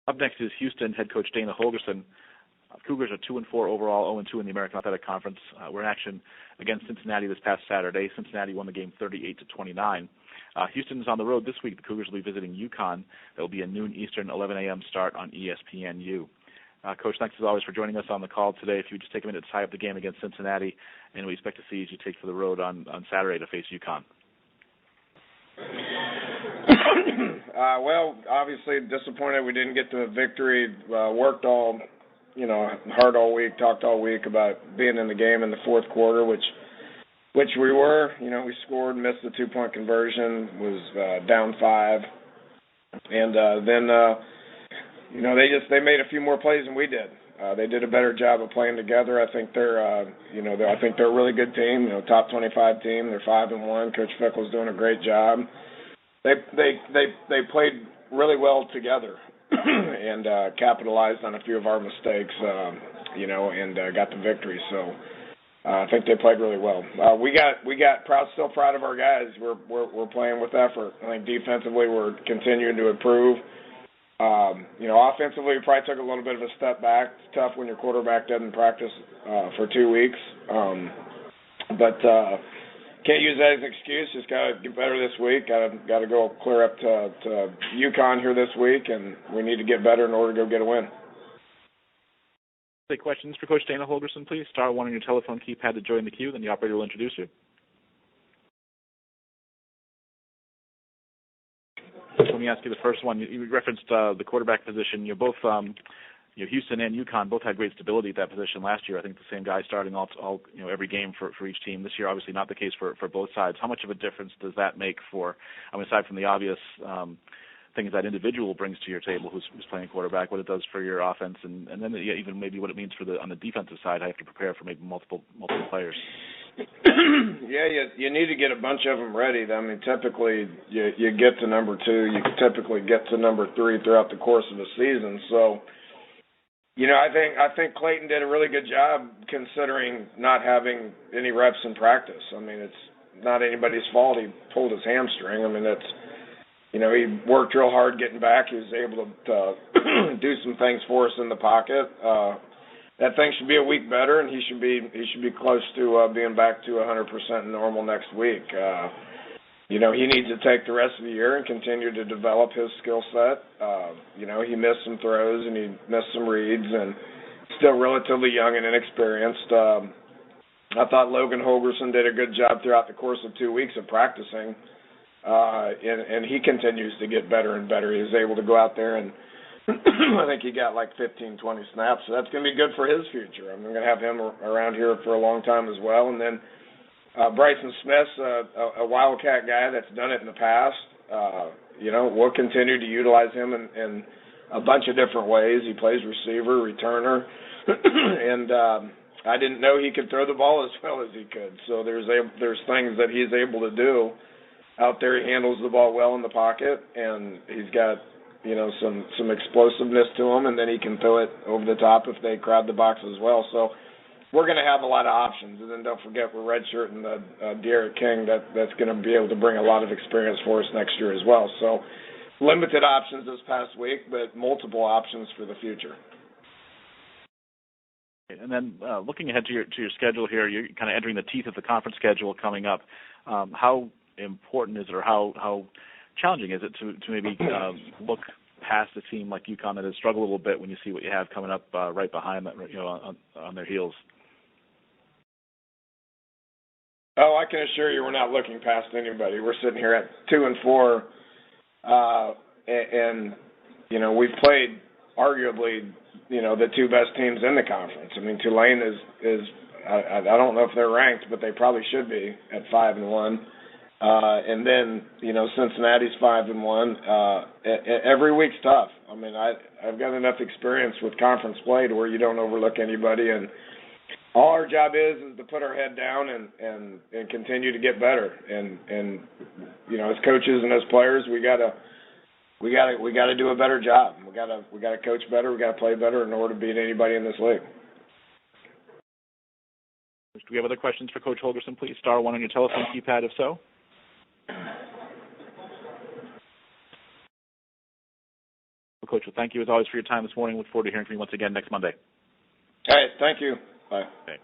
Up next is Houston head coach Dana Holgorsen. Cougars are 2-4 overall, 0-2 in the American Athletic Conference. We're in action against Cincinnati this past Saturday. Cincinnati won the game 38-29. Houston is on the road this week. The Cougars will be visiting UConn. That will be a noon Eastern, 11 a.m. start on ESPNU. Coach, thanks as always for joining us on the call today. If you would just take a minute to tie up the game against Cincinnati, and we expect to see as you take for the road on Saturday to face UConn. Well, obviously disappointed we didn't get the victory. Worked all, hard all week, talked all week about being in the game in the fourth quarter, which we were. We scored, missed the 2-point conversion, was down 5, and then they made a few more plays than we did. They did a better job of playing together. I think they're a really good team. Top 25 team. They're 5-1. Coach Fickle's doing a great job. They played really well together and capitalized on a few of our mistakes, and got the victory. So I think they played really well. Still proud of our guys. We're playing with effort. I think defensively we're continuing to improve. Offensively we probably took a little bit of a step back. It's tough when your quarterback doesn't practice for 2 weeks, but can't use that as an excuse. Just got to get better this week. Got to go clear up to UConn here this week, and we need to get better in order to go get a win. Take questions for Coach Dana Holgorsen, please. Star 1 on your telephone keypad to join the queue, then the operator will introduce you. Let me ask you the first one. You referenced the quarterback position. Both Houston and UConn both had great stability at that position last year. I think the same guy starting all every game for each team. This year, obviously not the case for both sides. How much of a difference does that make aside from the obvious things that individual brings to your table, who's playing quarterback, what it does for your offense, and then even maybe what it means on the defensive side? I have to prepare for maybe multiple players. Yeah, you need to get a bunch of them ready. I mean, typically you get to number 2. You can typically get to number 3 throughout the course of the season. So, I think Clayton did a really good job considering not having any reps in practice. I mean, it's not anybody's fault. He pulled his hamstring. I mean, he worked real hard getting back. He was able to do some things for us in the pocket. That thing should be a week better, and he should be close to being back to 100% normal next week. He needs to take the rest of the year and continue to develop his skill set. He missed some throws and he missed some reads, and still relatively young and inexperienced. I thought Logan Holgorsen did a good job throughout the course of 2 weeks of practicing, and he continues to get better and better. He was able to go out there and I think he got like 15, 20 snaps, so that's going to be good for his future. I'm going to have him around here for a long time as well. And then Bryson Smith's a Wildcat guy that's done it in the past. We'll continue to utilize him in a bunch of different ways. He plays receiver, returner, and I didn't know he could throw the ball as well as he could. So there's things that he's able to do out there. He handles the ball well in the pocket, and he's got some explosiveness to him, and then he can throw it over the top if they crowd the box as well. So we're going to have a lot of options. And then don't forget we're redshirting De'Aaron King. That's going to be able to bring a lot of experience for us next year as well. So limited options this past week, but multiple options for the future. And then looking ahead to your schedule here, you're kind of entering the teeth of the conference schedule coming up. How important is it, or how challenging is it to maybe look past a team like UConn that has struggled a little bit when you see what you have coming up right behind them, on their heels? Oh, I can assure you we're not looking past anybody. We're sitting here at 2-4, and we've played arguably the 2 best teams in the conference. I mean, Tulane is I don't know if they're ranked, but they probably should be at 5-1. And then, Cincinnati's 5-1. Every week's tough. I mean, I've got enough experience with conference play to where you don't overlook anybody, and all our job is to put our head down and continue to get better. And as coaches and as players, we gotta do a better job. We gotta coach better. We gotta play better in order to beat anybody in this league. Do we have other questions for Coach Holgorsen? Please star 1 on your telephone keypad if so. Well, Coach, thank you as always for your time this morning. Look forward to hearing from you once again next Monday. Hey, thank you. Bye. Okay.